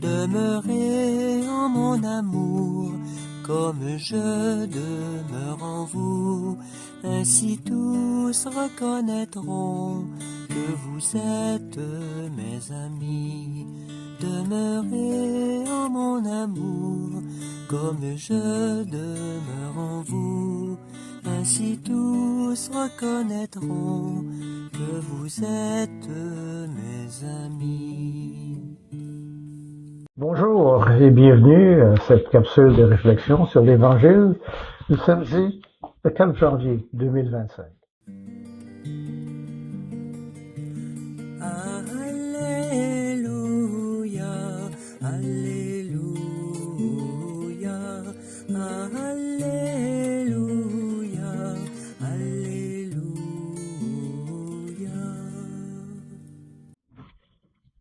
Demeurez en mon amour, comme je demeure en vous. Ainsi tous reconnaîtront que vous êtes mes amis. Demeurez en mon amour, comme je demeure en vous. Ainsi tous reconnaîtront que vous êtes mes amis. Bonjour et bienvenue à cette capsule de réflexion sur l'Évangile du samedi le 4 janvier 2025. Alléluia, Alléluia, Alléluia, Alléluia.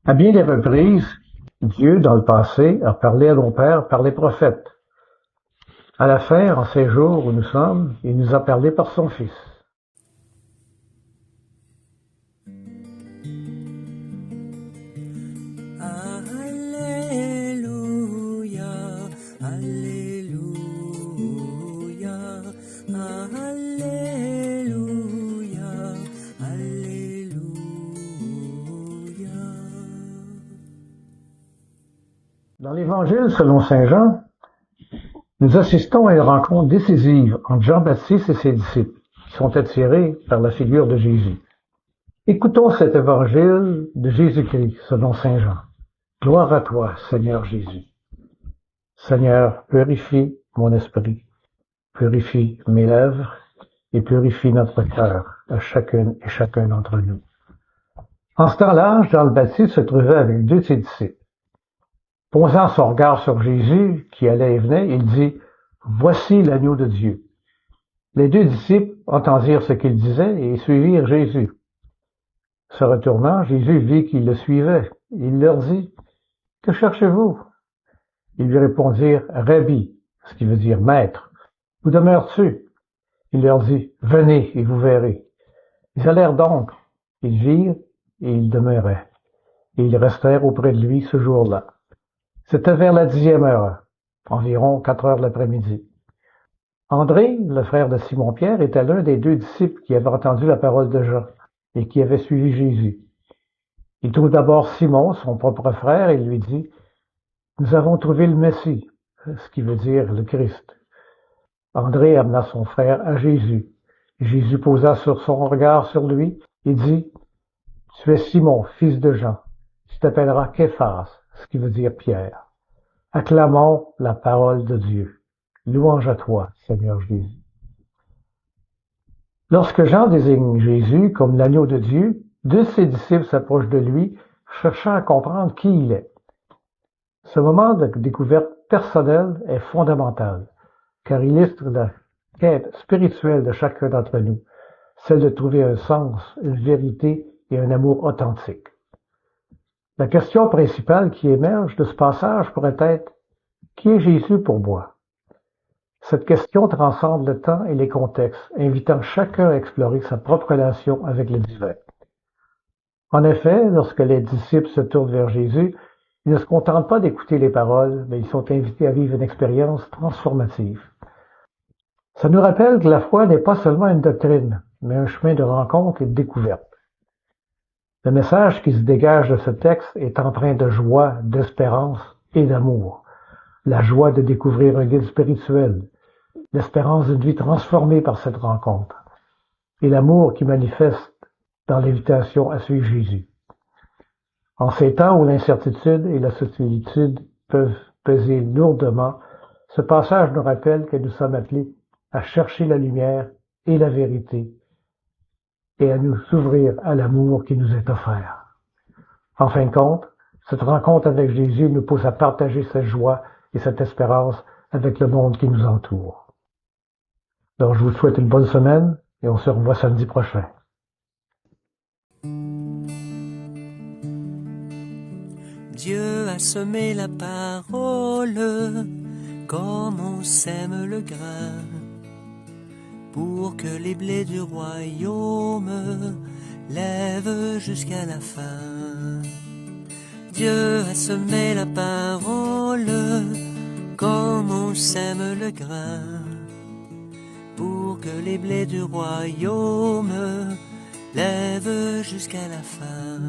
À bien des reprises, Dieu, dans le passé, a parlé à nos pères par les prophètes. À la fin, en ces jours où nous sommes, il nous a parlé par son Fils. Alléluia, Alléluia, Alléluia, Alléluia. Dans l'Évangile selon saint Jean, nous assistons à une rencontre décisive entre Jean-Baptiste et ses disciples, qui sont attirés par la figure de Jésus. Écoutons cet Évangile de Jésus-Christ selon saint Jean. Gloire à toi, Seigneur Jésus. Seigneur, purifie mon esprit, purifie mes lèvres et purifie notre cœur à chacune et chacun d'entre nous. En ce temps-là, Jean le Baptiste se trouvait avec deux de ses disciples. Posant son regard sur Jésus, qui allait et venait, il dit « Voici l'agneau de Dieu ». Les deux disciples entendirent ce qu'il disait et suivirent Jésus. Se retournant, Jésus vit qu'ils le suivaient. Il leur dit « Que cherchez-vous » Ils lui répondirent « Rabbi », ce qui veut dire « maître ». « Où demeures-tu » Il leur dit « Venez et vous verrez ». Ils allèrent donc, ils virent et ils demeuraient. Et ils restèrent auprès de lui ce jour-là. C'était vers la 10e heure, environ 4 heures de l'après-midi. André, le frère de Simon-Pierre, était l'un des deux disciples qui avaient entendu la parole de Jean et qui avait suivi Jésus. Il trouve d'abord Simon, son propre frère, et lui dit « Nous avons trouvé le Messie », ce qui veut dire le Christ. André amena son frère à Jésus. Jésus posa son regard sur lui et dit « Tu es Simon, fils de Jean. Tu t'appelleras Képhas, ce qui veut dire Pierre. Acclamons la parole de Dieu. Louange à toi, Seigneur Jésus. » Lorsque Jean désigne Jésus comme l'agneau de Dieu, deux de ses disciples s'approchent de lui, cherchant à comprendre qui il est. Ce moment de découverte personnelle est fondamental, car il illustre la quête spirituelle de chacun d'entre nous, celle de trouver un sens, une vérité et un amour authentique. La question principale qui émerge de ce passage pourrait être « Qui est Jésus pour moi ?» Cette question transcende le temps et les contextes, invitant chacun à explorer sa propre relation avec le divin. En effet, lorsque les disciples se tournent vers Jésus, ils ne se contentent pas d'écouter les paroles, mais ils sont invités à vivre une expérience transformative. Ça nous rappelle que la foi n'est pas seulement une doctrine, mais un chemin de rencontre et de découverte. Le message qui se dégage de ce texte est empreint de joie, d'espérance et d'amour. La joie de découvrir un guide spirituel, l'espérance d'une vie transformée par cette rencontre, et l'amour qui manifeste dans l'invitation à suivre Jésus. En ces temps où l'incertitude et la solitude peuvent peser lourdement, ce passage nous rappelle que nous sommes appelés à chercher la lumière et la vérité et à nous ouvrir à l'amour qui nous est offert. En fin de compte, cette rencontre avec Jésus nous pousse à partager cette joie et cette espérance avec le monde qui nous entoure. Donc, je vous souhaite une bonne semaine et on se revoit samedi prochain. Dieu a semé la parole comme on sème le grain, pour que les blés du royaume lèvent jusqu'à la fin. Dieu a semé la parole comme on sème le grain, pour que les blés du royaume lèvent jusqu'à la fin.